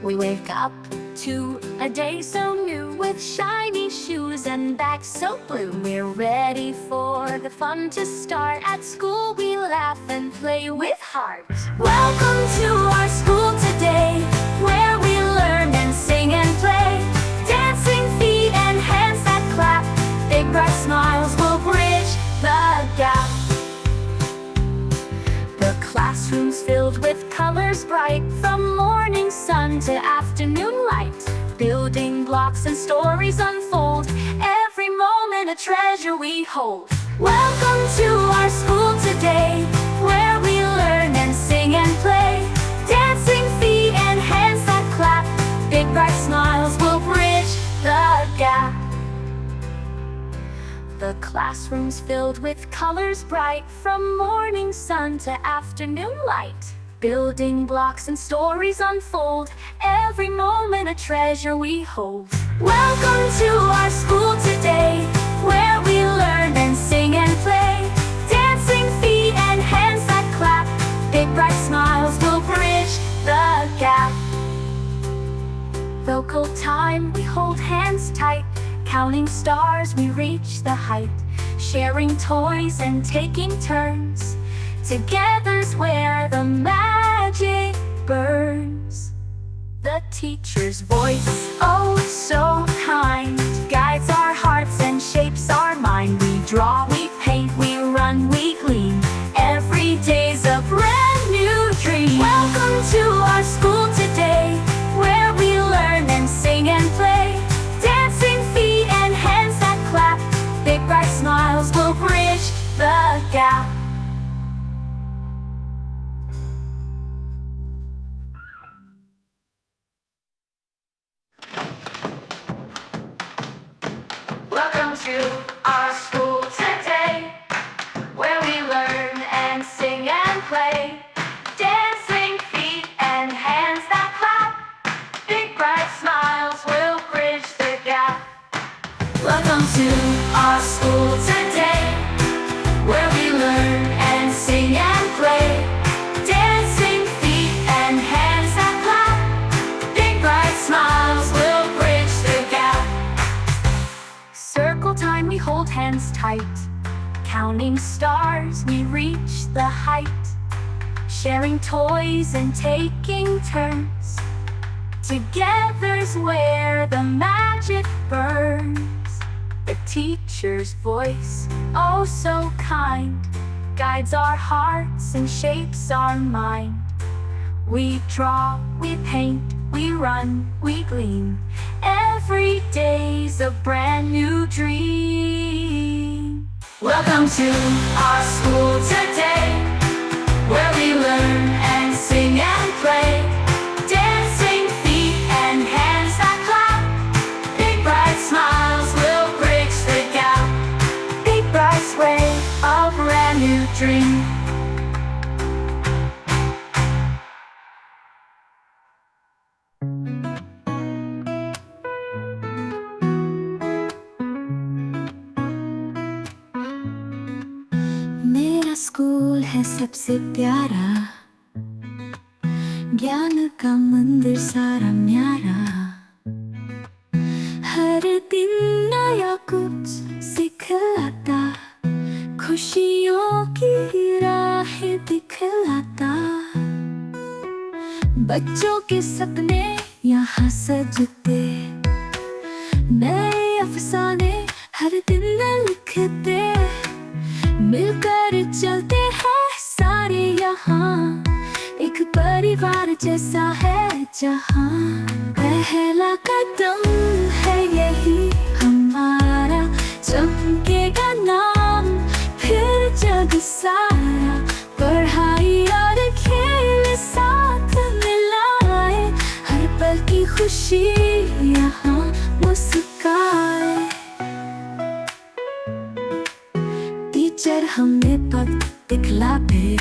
We wake up to a day so new, with shiny shoes and bags so blue. We're ready for the fun to start. At school we laugh and play with heart. Welcome to our school today, where we learn and sing and play. Dancing feet and hands that clap, big bright smiles will bridge the gap. The classroom's filled with colors bright, from morning sun to afternoon light. Building blocks and stories unfold, every moment a treasure we hold. Welcome to our school today, where we learn and sing and play. Dancing feet and hands that clap, big bright smiles will bridge the gap. The classroom's filled with colors bright, from morning sun to afternoon light. Building blocks and stories unfold, every moment a treasure we hold. Welcome to our school today, where we learn and sing and play. Dancing feet and hands that clap, big bright smiles will bridge the gap. Vocal time, we hold hands tight. Counting stars, we reach the height. Sharing toys and taking turns, together's where the magic burns. The teacher's voice, oh so kind, guides our hearts and shapes our mind. We draw, we paint, we run, we gleam. Every day's a brand new dream. Welcome to our school today, where we learn and sing and play. Dancing feet and hands that clap, big bright smiles will bridge the gap. Welcome to our school today, where we learn and sing and play. Dancing feet and hands that clap, big bright smiles will bridge the gap. Welcome to our school today, where we learn and sing and play. Dancing feet and hands that clap, big bright smiles will bridge the gap. Circle time, we hold hands tight. Counting stars, we reach the height. Sharing toys and taking turns, together's where the magic burns. The teacher's voice, oh so kind, guides our hearts and shapes our mind. We draw, we paint, we run, we gleam. Every day's a brand new dream. Welcome to our school today, where we learn and sing and play. Dancing feet and hands that clap, big bright smiles will bridge the gap. Big bright way, a brand new dream. मेरा school है सबसे प्यारा, ज्ञान का मंदिर सारा न्यारा। हर दिन नया कुछ सिखलाता, खुशियों की राह दिखलाता। बच्चों के सपने यहाँ सजते, नए अफसाने हर दिन लिखते। मिलकर चलते हैं सारे यहाँ, एक परिवार जैसा है जहाँ। पहला कदम है यही हमारा, चमकेगा नाम फिर जग सारा। पढ़ाई और खेल साथ मिलाए, हर पल की खुशी यहाँ मुस्काए। टीचर हमें पथ दिखलाते,